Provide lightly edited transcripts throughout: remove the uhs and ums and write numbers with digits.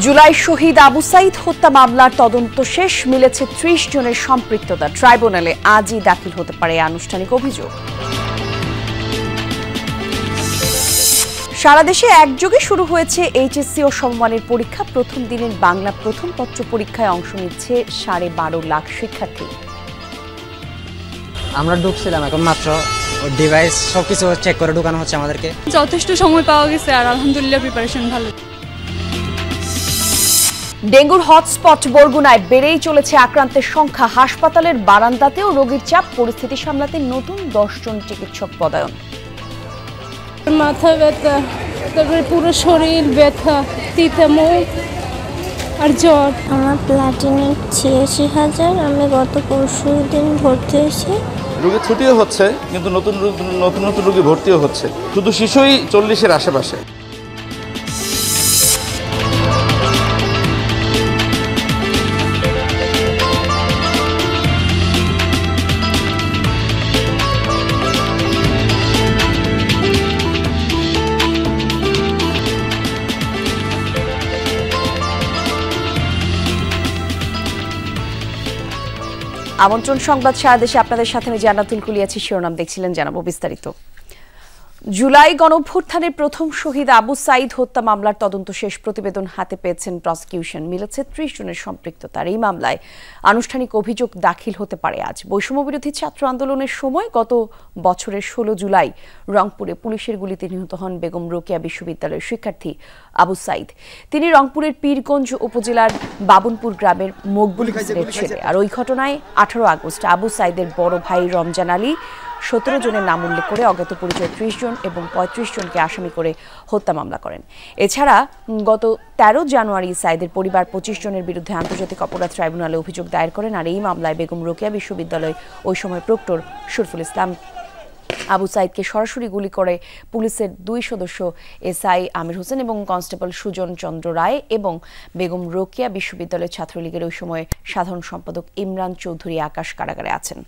জুলাই শহীদ আবু সাইদ হত্যা মামলার তদন্ত শেষ, মিলেছে ৩০ জনের সম্পৃক্ততা। ট্রাইব্যুনালে আজই দাখিল হতে পারে আনুষ্ঠানিক অভিযোগ। সারা দেশে একযোগে শুরু হয়েছে এইচএসসি ও সমমানের পরীক্ষা। প্রথম দিনের বাংলা প্রথম পত্র পরীক্ষায় অংশ নিচ্ছে 12.5 লাখ শিক্ষার্থী। আমরা ঢুকছিলাম, এখন মাত্র ডিভাইস সবকিছু চেক করে ঢুকানো হচ্ছে আমাদেরকে। যথেষ্ট সময় পাওয়া গেছে আর আলহামদুলিল্লাহ প্রিপারেশন ভালো। ডেঙ্গুর হটস্পট বরগুনায় বেড়েই চলেছে আক্রান্তের সংখ্যা। হাসপাতালের বারান্দাতেও রোগীর চাপ। পরিস্থিতি সামলাতে নতুন 10 জন চিকিৎসক পদায়ন। মাথা ব্যথা, তারপরে পুরো শরীর ব্যথা, তিতা মুখ আর জ্বর। আমার প্লাটিলেট 86,000। আমি গত পরশু দিন ভর্তি হয়েছি। রোগী ছুটিও হচ্ছে, কিন্তু নতুন নতুন রোগী ভর্তিও হচ্ছে। শুধু শিশুই 40-এর আশেপাশে। আমন্ত্রণ সংবাদ সারা দেশে আপনাদের সাথে আমি জান্নাতুল কুলি আছি। শিরোনাম দেখছিলেন, জানাবো বিস্তারিত। জুলাই গণঅভ্যুত্থানের প্রথম শহীদ আবু সাইদ হত্যা মামলার তদন্ত শেষ। প্রতিবেদন হাতে পেয়েছেন প্রসিকিউশন। মিলেছে 30 জনের সম্পৃক্ততার। এই মামলায় আনুষ্ঠানিক অভিযোগ দাখিল হতে পারে আজ। বৈষম্য বিরোধী ছাত্র আন্দোলনের সময় গত বছরের 16 জুলাই রংপুরে পুলিশের গুলিতে নিহত হন বেগম রোকেয়া বিশ্ববিদ্যালয়ের শিক্ষার্থী আবু সাইদ। তিনি রংপুরের পীরগঞ্জ উপজেলার বাবুনপুর গ্রামের মকবুল হোসেনের ছেলে। আর ওই ঘটনায় 18 আগস্ট আবু সাইদের বড় ভাই রমজান আলী 17 জনের নাম উল্লেখ করে অজ্ঞাত পরিচয় 30 জন এবং 35 জনকে আসামি করে হত্যা মামলা করেন। এছাড়া গত 13 জানুয়ারি সাইদের পরিবার 25 জনের বিরুদ্ধে আন্তর্জাতিক অপরাধ ট্রাইব্যুনালে অভিযোগ দায়ের করেন। আর এই মামলায় বেগম রোকেয়া বিশ্ববিদ্যালয় ওই সময় প্রক্টর শরফুল ইসলাম আবু সাইদকে সরাসরি গুলি করে পুলিশের 2 সদস্য এসআই আমির হোসেন এবং কনস্টেবল সুজন চন্দ্র রায় এবং বেগম রোকেয়া বিশ্ববিদ্যালয়ের ছাত্রলীগের ওই সময় সাধারণ সম্পাদক ইমরান চৌধুরী আকাশ কারাগারে আছেন।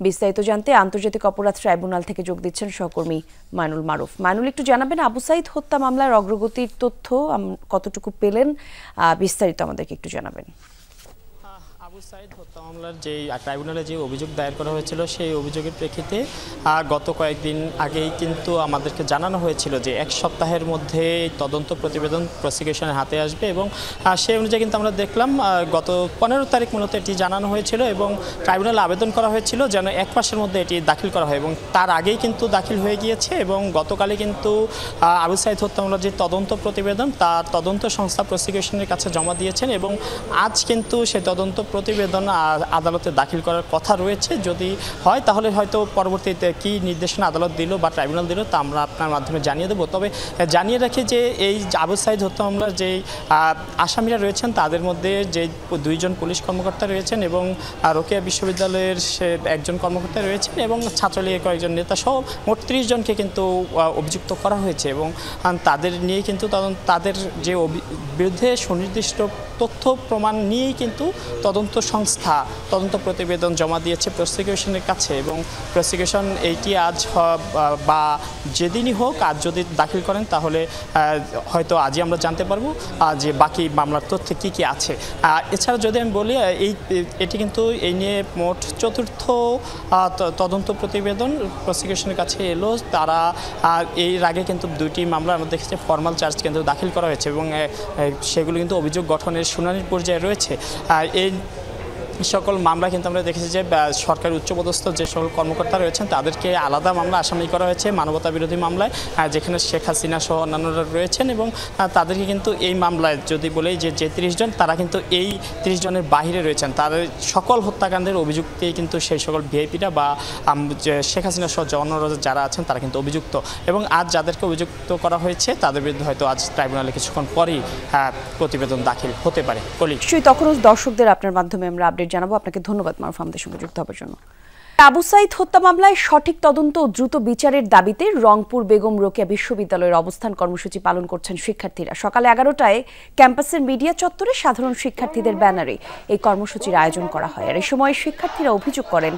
বিস্তারিত জানতে আন্তর্জাতিক অপরাধ ট্রাইব্যুনাল থেকে যোগ দিচ্ছেন সহকর্মী মাইনুল মারুফ। মাইনুল, একটু জানাবেন আবু সাইদ হত্যা মামলার অগ্রগতির তথ্য কতটুকু পেলেন, বিস্তারিত আমাদেরকে একটু জানাবেন। আবু সাইদ হত্যা মামলার যে ট্রাইব্যুনালে যে অভিযোগ দায়ের করা হয়েছিল সেই অভিযোগের প্রেক্ষিতে গত কয়েকদিন আগেই কিন্তু আমাদেরকে জানানো হয়েছিল যে 1 সপ্তাহের মধ্যে তদন্ত প্রতিবেদন প্রসিকিউশনের হাতে আসবে এবং সেই অনুযায়ী কিন্তু আমরা দেখলাম গত 15 তারিখ মূলত এটি জানানো হয়েছিল এবং ট্রাইব্যুনালে আবেদন করা হয়েছিল যেন 1 মাসের মধ্যে এটি দাখিল করা হয় এবং তার আগেই কিন্তু দাখিল হয়ে গিয়েছে এবং গতকালই কিন্তু আবু সাইদ হত্যা মামলার যে তদন্ত প্রতিবেদন তার তদন্ত সংস্থা প্রসিকিউশনের কাছে জমা দিয়েছেন এবং আজ কিন্তু সেই তদন্ত প্রতিবেদন আদালতে দাখিল করার কথা রয়েছে। যদি হয় তাহলে হয়তো পরবর্তীতে কি নির্দেশনা আদালত দিল বা ট্রাইব্যুনাল দিল তা আমরা আপনার মাধ্যমে জানিয়ে দেবো। তবে জানিয়ে রাখি যে এই আবু সাইদ হত্যা মামলার যে আসামিরা রয়েছেন তাদের মধ্যে যে 2 জন পুলিশ কর্মকর্তা রয়েছেন এবং রোকেয়া বিশ্ববিদ্যালয়ের সে 1 জন কর্মকর্তা রয়েছেন এবং ছাত্রলীগের কয়েকজন নেতা সহ মোট 30 জনকে কিন্তু অভিযুক্ত করা হয়েছে এবং তাদের নিয়ে কিন্তু তাদের যে বিরুদ্ধে সুনির্দিষ্ট তথ্য প্রমাণ নিয়েই কিন্তু তদন্ত সংস্থা তদন্ত প্রতিবেদন জমা দিয়েছে প্রসিকিউশনের কাছে এবং প্রসিকিউশন এইটি আজ বা যেদিনই হোক আজ যদি দাখিল করেন তাহলে হয়তো আজই আমরা জানতে পারবো যে বাকি মামলার তথ্যে কী কী আছে। এছাড়া যদি আমি বলি এটি কিন্তু এই নিয়ে মোট 4র্থ তদন্ত প্রতিবেদন প্রসিকিউশনের কাছে এলো। তারা এর আগে কিন্তু 2টি মামলা আমরা দেখেছি ফর্মাল চার্জ কিন্তু দাখিল করা হয়েছে এবং সেগুলো কিন্তু অভিযোগ গঠনের শুনানির পর্যায়ে রয়েছে। এই সকল মামলা কিন্তু আমরা দেখেছি যে সরকারি উচ্চপদস্থ যে সকল কর্মকর্তা রয়েছেন তাদেরকে আলাদা মামলা আসামি করা হয়েছে মানবতা বিরোধী মামলায়, যেখানে শেখ হাসিনা সহ অন্যান্যরা রয়েছেন এবং তাদেরকে কিন্তু এই মামলায় যদি বলি যে 30 জন তারা কিন্তু এই 30 জনের বাহিরে রয়েছেন। তাদের সকল হত্যাকাণ্ডের অভিযুক্তেই কিন্তু সেই সকল ভিআইপিরা বা শেখ হাসিনা সহ অন্যরা যারা আছেন তারা কিন্তু অভিযুক্ত এবং আজ যাদেরকে অভিযুক্ত করা হয়েছে তাদের বিরুদ্ধে হয়তো আজ ট্রাইব্যুনালে কিছুক্ষণ পরেই প্রতিবেদন দাখিল হতে পারে। তখনও দর্শকদের আপনার মাধ্যমে আমরা আপডেট জানাবো। আপনাকে ধন্যবাদ মারুফ আমাদের সঙ্গে যুক্ত হওয়ার জন্য। আবু সাইদ হত্যা মামলায় সঠিক তদন্ত ও দ্রুত বিচারের দাবিতে রংপুর বেগম রোকেয়া বিশ্ববিদ্যালয়ের অবস্থান কর্মসূচি পালন করছেন শিক্ষার্থীরা। সকাল 11টায় ক্যাম্পাসের মিডিয়া চত্বরে সাধারণ শিক্ষার্থীদের ব্যানারে এই কর্মসূচির আয়োজন করা হয়। আর এই সময় শিক্ষার্থীরা অভিযোগ করেন,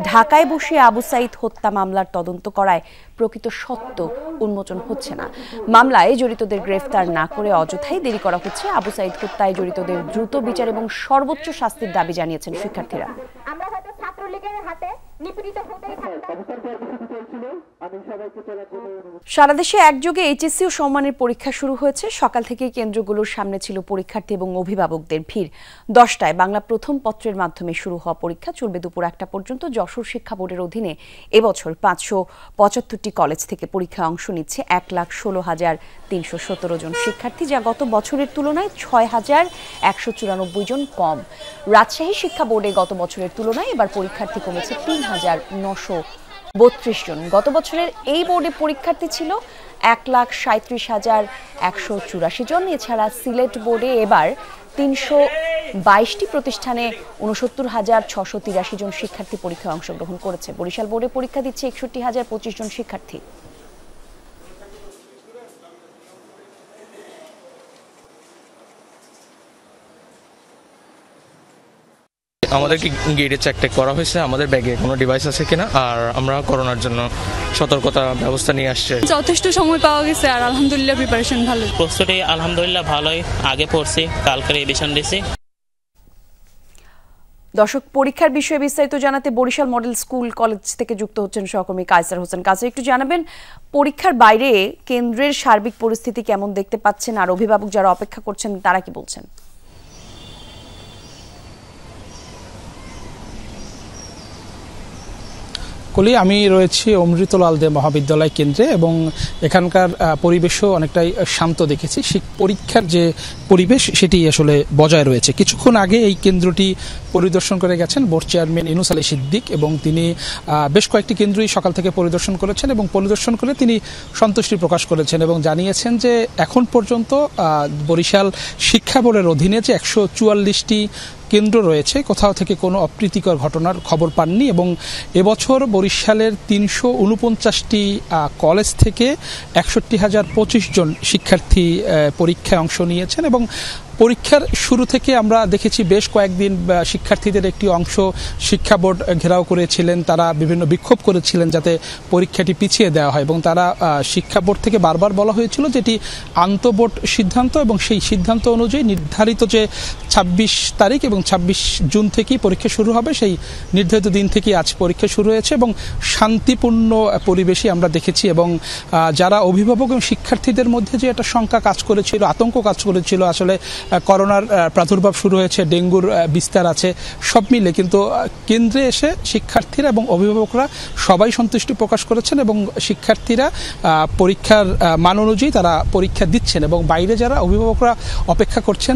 ঢাকায় বসে আবু সাইদ হত্যা মামলার তদন্ত করায় প্রকৃত সত্য উন্মোচন হচ্ছে না। মামলায় জড়িতদের গ্রেফতার না করে অযথাই দেরি করা হচ্ছে। আবু সাইদ হত্যায় জড়িতদের দ্রুত বিচার এবং সর্বোচ্চ শাস্তির দাবি জানিয়েছেন শিক্ষার্থীরা। সারা দেশে একযোগে এইচএসসি ও সম্মানের পরীক্ষা শুরু হয়েছে। সকাল থেকেই কেন্দ্রগুলোর সামনে ছিল পরীক্ষার্থী এবং অভিভাবকদের ভিড়। 10টায় বাংলা প্রথম পত্রের মাধ্যমে শুরু হওয়া পরীক্ষা চলবে দুপুর 1টা পর্যন্ত। যশোর শিক্ষা বোর্ডের অধীনে এবছর 575টি কলেজ থেকে পরীক্ষায় অংশ নিচ্ছে 1,16,317 জন শিক্ষার্থী, যা গত বছরের তুলনায় 6,194 জন কম। রাজশাহী শিক্ষা বোর্ডে গত বছরের তুলনায় এবার পরীক্ষার্থী কমেছে 3,932 জন। গত বছরের এই বোর্ডে পরীক্ষার্থী ছিল 1,37,184 জন। এছাড়া সিলেট বোর্ডে এবার 322টি প্রতিষ্ঠানে 69,683 জন শিক্ষার্থী পরীক্ষায় অংশগ্রহণ করেছে। বরিশাল বোর্ডে পরীক্ষা দিচ্ছে 61,025 জন শিক্ষার্থী। আমাদেরকে গেটে চেক করা হয়েছে আমাদের ব্যাগে কোনো ডিভাইস আছে কিনা, আর আমরা করোনার জন্য সতর্কতা ব্যবস্থা নিয়ে আসছি। যথেষ্ট সময় পাওয়া গেছে আর আলহামদুলিল্লাহ প্রিপারেশন ভালো। প্রস্তুতি আলহামদুলিল্লাহ ভালোই, আগে পড়ছি, কালকে রিভিশন দিয়েছি। দর্শক, পরীক্ষার বিষয়ে বিস্তারিত জানাতে বরিশাল মডেল স্কুল কলেজ থেকে যুক্ত হচ্ছেন সহকর্মী কায়সার হোসেন। কাছে একটু জানাবেন, পরীক্ষার বাইরে কেন্দ্রের সার্বিক পরিস্থিতি কেমন দেখতে পাচ্ছেন, আর অভিভাবক যারা অপেক্ষা করছেন তারা কি বলছেন? আমি রয়েছি অমৃতলাল দে মহাবিদ্যালয় কেন্দ্রে এবং এখানকার পরিবেশও অনেকটাই শান্ত দেখেছি। পরীক্ষার যে পরিবেশ সেটি আসলে বজায় রয়েছে। কিছুক্ষণ আগে এই কেন্দ্রটি পরিদর্শন করে গেছেন বোর্ড চেয়ারম্যান ইনুস আলী সিদ্দিক এবং তিনি বেশ কয়েকটি কেন্দ্রই সকাল থেকে পরিদর্শন করেছেন এবং পরিদর্শন করে তিনি সন্তুষ্টি প্রকাশ করেছেন এবং জানিয়েছেন যে এখন পর্যন্ত বরিশাল শিক্ষা বোর্ডের অধীনে যে 144টি কেন্দ্র রয়েছে কোথাও থেকে কোনো অপ্রীতিকর ঘটনার খবর পাননি এবং এবছর বরিশালের 349টি কলেজ থেকে 61,025 জন শিক্ষার্থী পরীক্ষায় অংশ নিয়েছেন এবং পরীক্ষার শুরু থেকে আমরা দেখেছি বেশ কয়েকদিন শিক্ষার্থীদের একটি অংশ শিক্ষা বোর্ড ঘেরাও করেছিলেন। তারা বিভিন্ন বিক্ষোভ করেছিলেন যাতে পরীক্ষাটি পিছিয়ে দেওয়া হয় এবং তারা শিক্ষা বোর্ড থেকে বারবার বলা হয়েছিল যেটি আন্তঃবোর্ড সিদ্ধান্ত এবং সেই সিদ্ধান্ত অনুযায়ী নির্ধারিত যে 26 তারিখ এবং 26 জুন থেকেই পরীক্ষা শুরু হবে, সেই নির্ধারিত দিন থেকেই আজ পরীক্ষা শুরু হয়েছে এবং শান্তিপূর্ণ পরিবেশই আমরা দেখেছি এবং যারা অভিভাবক এবং শিক্ষার্থীদের মধ্যে যে একটা শঙ্কা কাজ করেছিল, আতঙ্ক কাজ করেছিল, আসলে করোনার প্রাদুর্ভাব শুরু হয়েছে, ডেঙ্গুর বিস্তার আছে, সব মিলে কিন্তু কেন্দ্রে এসে শিক্ষার্থীরা এবং অভিভাবকরা সবাই সন্তুষ্টি প্রকাশ করেছেন এবং শিক্ষার্থীরা পরীক্ষার মান অনুযায়ী তারা পরীক্ষা দিচ্ছেন এবং বাইরে যারা অভিভাবকরা অপেক্ষা করছেন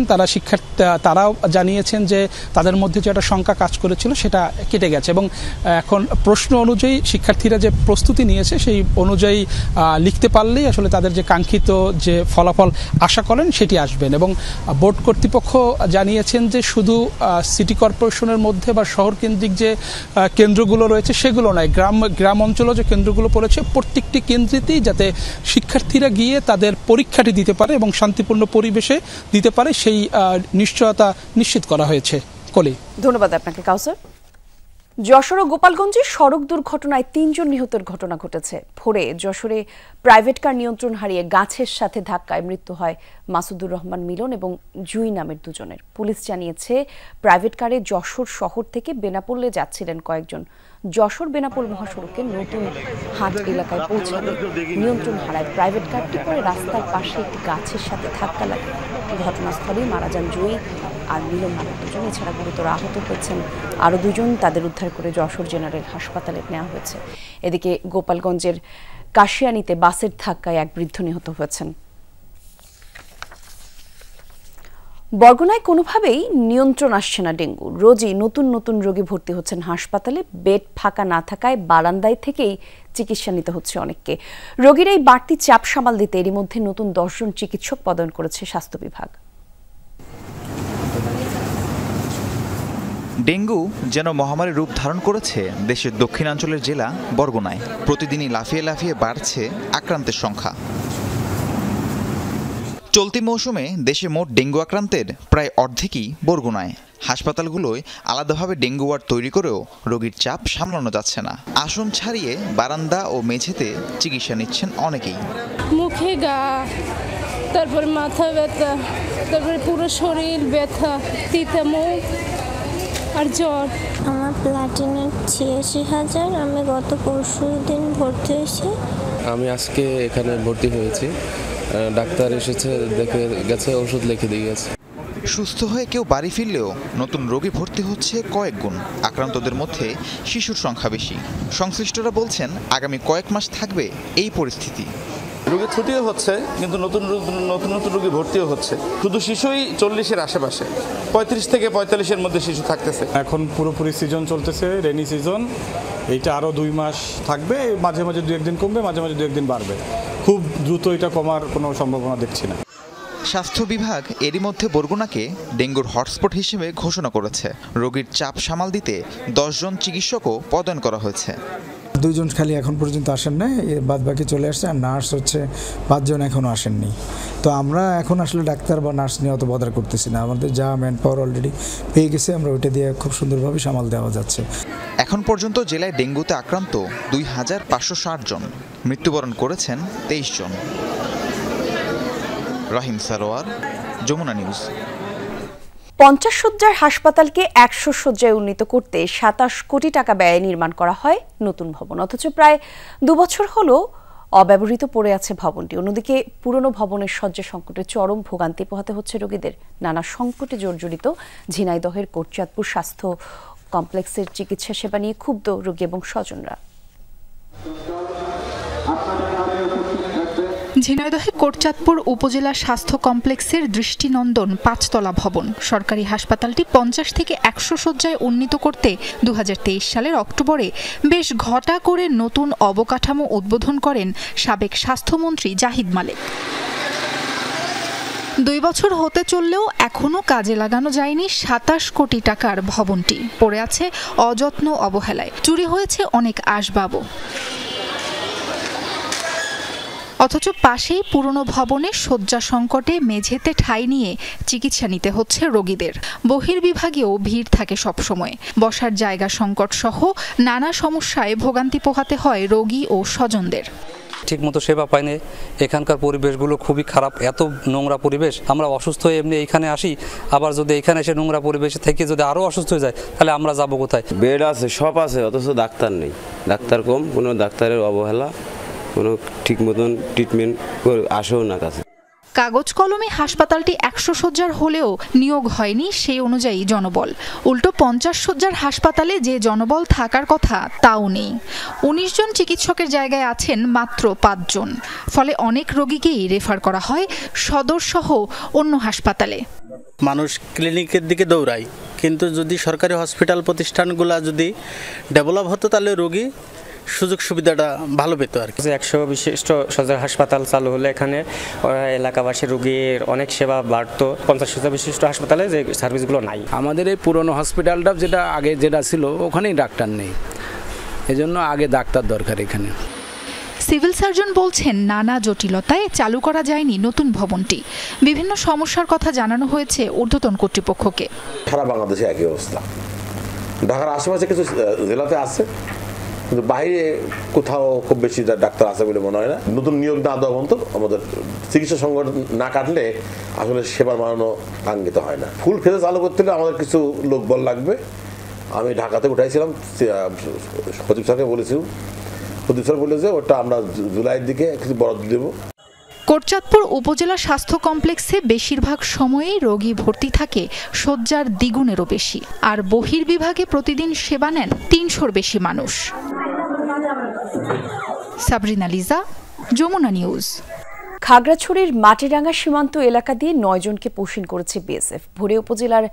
তারাও জানিয়েছেন যে তাদের মধ্যে যে একটা শঙ্কা কাজ করেছিল সেটা কেটে গেছে এবং এখন প্রশ্ন অনুযায়ী শিক্ষার্থীরা যে প্রস্তুতি নিয়েছে সেই অনুযায়ী লিখতে পারলেই আসলে তাদের যে কাঙ্ক্ষিত যে ফলাফল আশা করেন সেটি আসবেন এবং বোর্ড কর্তৃপক্ষ জানিয়েছেন যে শুধু সিটি কর্পোরেশনের মধ্যে বা শহর কেন্দ্রিক যে কেন্দ্রগুলো রয়েছে সেগুলো নয়, গ্রাম অঞ্চলে যে কেন্দ্রগুলো পড়েছে প্রত্যেকটি কেন্দ্রেতেই যাতে শিক্ষার্থীরা গিয়ে তাদের পরীক্ষাটি দিতে পারে এবং শান্তিপূর্ণ পরিবেশে দিতে পারে সেই নিশ্চয়তা নিশ্চিত করা হয়েছে। ধন্যবাদ আপনাকে কাউসার। যশোর ও গোপালগঞ্জে সড়ক দুর্ঘটনায় 3 জন নিহতের ঘটনা ঘটেছে। ভোরে যশোরে প্রাইভেট কার নিয়ন্ত্রণ হারিয়ে গাছের সাথে ধাক্কায় মৃত্যু হয় মাসুদুর রহমান মিলন এবং জুই নামের দুজনের। পুলিশ জানিয়েছে প্রাইভেট কারে যশোর শহর থেকে বেনাপোলে যাচ্ছিলেন কয়েকজন। যশোর বেনাপোল মহাসড়কের নতুন হাট এলাকায় পৌঁছালে নিয়ন্ত্রণ হারায় প্রাইভেট কারটি পরে রাস্তার পাশে একটি গাছের সাথে ধাক্কা লাগে। ঘটনাস্থলেই মারা যান জুই আর মিলন নামের দুজন। এছাড়া গুরুতর আহত হয়েছেন আরও 2 জন। তাদের উদ্ধার করে যশোর জেনারেল হাসপাতালে নেওয়া হয়েছে। এদিকে গোপালগঞ্জের কাশিয়ানীতে বাসের ধাক্কায় এক বৃদ্ধ নিহত হয়েছেন। বরগুনায় কোনোভাবেই নিয়ন্ত্রণ আসছে না ডেঙ্গু। রোজই নতুন নতুন রোগী ভর্তি হচ্ছেন হাসপাতালে। বেড ফাঁকা না থাকায় বারান্দায় থেকেই চিকিৎসা নিতে হচ্ছে অনেককে। রোগীর এই বাড়তি চাপ সামাল দিতে এরই মধ্যে নতুন 10 জন চিকিৎসক পদায়ন করেছে স্বাস্থ্য বিভাগ। ডেঙ্গু যেন মহামারী রূপ ধারণ করেছে দেশের দক্ষিণাঞ্চলের জেলা বরগুনায়। প্রতিদিনই লাফিয়ে লাফিয়ে বাড়ছে আক্রান্তের সংখ্যা। চলতি মৌসুমে দেশে মোট ডেঙ্গু আক্রান্তের প্রায় অর্ধেকই বরগুনায়। হাসপাতালগুলোয় আলাদাভাবে ডেঙ্গু ওয়ার্ড তৈরি করেও রোগীর চাপ সামলানো যাচ্ছে না। আসন ছাড়িয়ে বারান্দা ও মেঝেতে চিকিৎসা নিচ্ছেন অনেকেই। মুখে ঘা, তারপরে মাথা ব্যথা, তারপরে পুরো শরীর ব্যথা, তিতা মুখ আর জ্বর। আমার প্লাটিলেট ৮৬,০০০। আমি গত পরশুদিন ভর্তি হয়েছি। আমি আজকে এখানে ভর্তি হয়েছি। ডাক্তার এসেছে, দেখে গেছে, ওষুধ লিখে দিয়ে গেছে। সুস্থ হয়ে কেউ বাড়ি ফিরলেও নতুন রোগী ভর্তি হচ্ছে কয়েক গুণ। আক্রান্তদের মধ্যে শিশুর সংখ্যা বেশি। সংশ্লিষ্টরা বলছেন আগামী কয়েক মাস থাকবে এই পরিস্থিতি। রোগী ছুটিও হচ্ছে, কিন্তু নতুন নতুন রোগী ভর্তিও হচ্ছে। শুধু শিশুই 40-এর আশেপাশে, 35 থেকে 45-এর মধ্যে শিশু থাকতেছে। এখন পুরোপুরি সিজন চলতেছে, রেনি সিজন। এইটা আরও 2 মাস থাকবে। মাঝে মাঝে 2-1 দিন কমবে, মাঝে মাঝে 2-1 দিন বাড়বে। খুব দ্রুত এটা কমার কোনো সম্ভাবনা দেখছি না। স্বাস্থ্য বিভাগ এরই মধ্যে বরগুনাকে ডেঙ্গুর হটস্পট হিসেবে ঘোষণা করেছে। রোগীর চাপ সামাল দিতে 10 জন চিকিৎসকও পদায়ন করা হয়েছে। 2 জন খালি এখন পর্যন্ত আসেন না, বাদ বাকি চলে আসছে। আর নার্স হচ্ছে 5 জন এখনও আসেননি। তো আমরা এখন আসলে ডাক্তার বা নার্স নিয়ে অত বদার করতেছি না। আমাদের যা ম্যান পাওয়ার অলরেডি পেয়ে গেছে, আমরা ওইটা দিয়ে খুব সুন্দরভাবে সামাল দেওয়া যাচ্ছে। এখন পর্যন্ত জেলায় ডেঙ্গুতে আক্রান্ত 2560 জন। মৃত্যুবরণ করেছেন 23 জন। রাহিম সারোয়ার, যমুনা নিউজ। 50 শয্যার হাসপাতালকে 100 শয্যায় উন্নীত করতে 27 কোটি টাকা ব্যয়ে নির্মাণ করা হয় নতুন ভবন। অথচ প্রায় 2 বছর হলো অব্যবহৃত পড়ে আছে ভবনটি। অন্যদিকে পুরনো ভবনের শয্যা সংকটে চরম ভোগান্তি পোহাতে হচ্ছে রোগীদের। নানা সংকটে জর্জরিত ঝিনাইদহের কোটচাঁদপুর স্বাস্থ্য কমপ্লেক্সের চিকিৎসা সেবা নিয়ে ক্ষুব্ধ রোগী এবং স্বজনরা। ঝিনাইদহের কোটচাঁদপুর উপজেলা স্বাস্থ্য কমপ্লেক্সের দৃষ্টিনন্দন 5 তলা ভবন। সরকারি হাসপাতালটি 50 থেকে 100 শয্যায় উন্নীত করতে 2023 সালের অক্টোবরে বেশ ঘটা করে নতুন অবকাঠামো উদ্বোধন করেন সাবেক স্বাস্থ্যমন্ত্রী জাহিদ মালেক। 2 বছর হতে চললেও এখনো কাজে লাগানো যায়নি 27 কোটি টাকার ভবনটি। পড়ে আছে অযত্ন অবহেলায়, চুরি হয়েছে অনেক আসবাবও। অথচ পাশেই পুরনো ভবনে শয্যা সংকটে মেঝেতে ঠাঁই নিয়ে চিকিৎসা নিতে হচ্ছে রোগীদের। বহির্বিভাগেও ভিড় থাকে সবসময়। বসার জায়গা সংকট সহ নানা সমস্যায় ভোগান্তি পোহাতে হয় রোগী ও স্বজনদের। ঠিকমতো সেবা পাইনি। এখানকার পরিবেশগুলো খুবই খারাপ, এত নোংরা পরিবেশ। আমরা অসুস্থ হয়ে এমনি এইখানে আসি, আবার যদি এখানে এসে নোংরা পরিবেশে থেকে যদি আরও অসুস্থ হয়ে যায় তাহলে আমরা যাবো কোথায়? বেড আছে, সব আছে, অথচ ডাক্তার নেই। ডাক্তার কম, কোনো ডাক্তারের অবহেলা, কোনো ঠিক মতন ট্রিটমেন্ট আসেও না কাছে। কাগজ কলমে হাসপাতালটি 100 শয্যার হলেও নিয়োগ হয়নি সেই অনুযায়ী জনবল। উল্টো 50 শয্যার হাসপাতালে যে জনবল থাকার কথা তাও নেই। 19 জন চিকিৎসকের জায়গায় আছেন মাত্র 5 জন। ফলে অনেক রোগীকেই রেফার করা হয় সদর সহ অন্য হাসপাতালে। মানুষ ক্লিনিকের দিকে দৌড়ায়, কিন্তু যদি সরকারি হসপিটাল প্রতিষ্ঠানগুলো যদি ডেভেলপ হতো তাহলে রোগী সুযোগ সুবিধাটা ভালো পেত আর কি। 100 বিশিষ্ট সদর হাসপাতাল চালু হলে এখানে এলাকাবাসী রোগীর অনেক সেবা বাড়তো। 50 শয্যা বিশিষ্ট হাসপাতালে যে সার্ভিসগুলো নাই। আমাদের এই পুরনো হসপিটালটা যেটা আগে যেটা ছিল ওখানেই ডাক্তার নেই, এজন্য আগে ডাক্তার দরকার এখানে। সিভিল সার্জন বলছেন নানা জটিলতায় চালু করা যায়নি নতুন ভবনটি। বিভিন্ন সমস্যার কথা জানানো হয়েছে ঊর্ধ্বতন কর্তৃপক্ষকে। সারা বাংলাদেশে একই অবস্থা। ঢাকার আশেপাশে কিছু জেলাতে আছে, কিন্তু বাইরে কোথাও খুব বেশি ডাক্তার আছে বলে মনে হয় না। নতুন নিয়োগ না দেওয়া পর্যন্ত আমাদের চিকিৎসা সংকট না কাটলে আসলে সেবার মানানো কাঙ্ক্ষিত হয় না। ফুল ফেজে চালু করতে হলে আমাদের কিছু লোকবল লাগবে। আমি ঢাকাতে উঠাইছিলাম, সচিব স্যারকে বলেছিলাম, সচিব স্যার বলে যে ওটা আমরা জুলাইয়ের দিকে কিছু বরাদ্দ দেব। কোটচাঁদপুর উপজেলা স্বাস্থ্য কমপ্লেক্সে বেশিরভাগ সময়েই রোগী ভর্তি থাকে শয্যার দ্বিগুণেরও বেশি। আর বহির্বিভাগে প্রতিদিন সেবা নেন 300-র বেশি মানুষ। সাবরিনা লিজা, যমুনা নিউজ। খাগড়াছড়ির মাটিরাঙ্গা সীমান্ত এলাকা দিয়ে 9 জনকে পোষণ করেছে বিএসএফ। ভোরে উপজেলার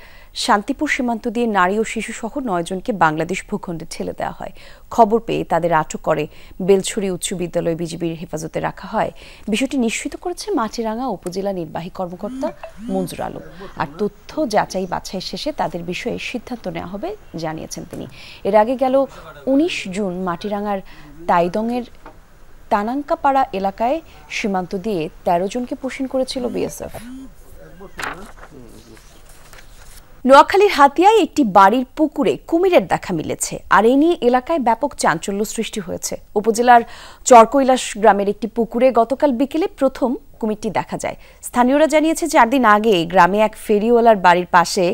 শান্তিপুর সীমান্ত দিয়ে নারী ও শিশু সহ 9 জনকে বাংলাদেশ ভূখণ্ডে ঠেলে দেওয়া হয়। খবর পেয়ে তাদের আটক করে বেলছড়ি উচ্চ বিদ্যালয় বিজিবির হেফাজতে রাখা হয়। বিষয়টি নিশ্চিত করেছে মাটিরাঙ্গা উপজেলা নির্বাহী কর্মকর্তা মঞ্জুর আলম। আর তথ্য যাচাই বাছাই শেষে তাদের বিষয়ে সিদ্ধান্ত নেওয়া হবে জানিয়েছেন তিনি। এর আগে গেল 19 জুন মাটিরাঙ্গার তাইদংয়ের তানাঙ্কাপাড়া এলাকায় সীমান্ত দিয়ে 13 জনকে পোষণ করেছিল বিএসএফ। নোয়াখালীর হাতিয়ায় একটি বাড়ির পুকুরে কুমিরের দেখা মিলেছে, আর এই নিয়ে এলাকায় ব্যাপক চাঞ্চল্য সৃষ্টি হয়েছে। উপজেলার চরকৈলাস গ্রামের একটি পুকুরে গতকাল বিকেলে প্রথম কুমিরটি দেখা যায়। স্থানীয়রা জানিয়েছে 4 দিন আগে গ্রামে এক ফেরিওয়ালার বাড়ির পাশে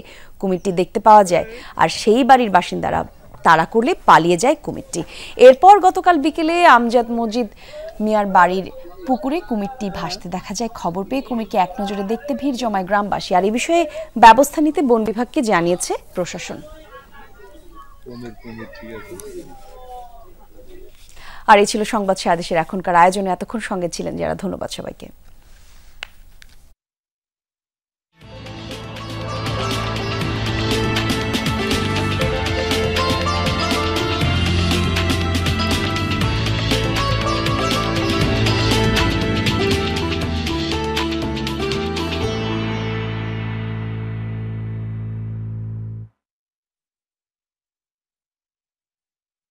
কুমিরটি দেখতে পাওয়া যায়, আর সেই বাড়ির বাসিন্দারা তাড়া করলে পালিয়ে যায় কুমিরটি। এরপর গতকাল বিকেলে আমজাদ মজিদ মিয়ার বাড়ির পুকুরে কুমিরটি ভাসতে দেখা যায়। খবর পেয়ে কুমিরকে এক নজরে দেখতে ভিড় জমায় গ্রামবাসী, আর এই বিষয়ে ব্যবস্থা নিতে বন বিভাগকে জানিয়েছে প্রশাসন। আর এই ছিল সংবাদ সারাদেশের এখনকার আয়োজনে। এতক্ষণ সঙ্গে ছিলেন যারা, ধন্যবাদ সবাইকে।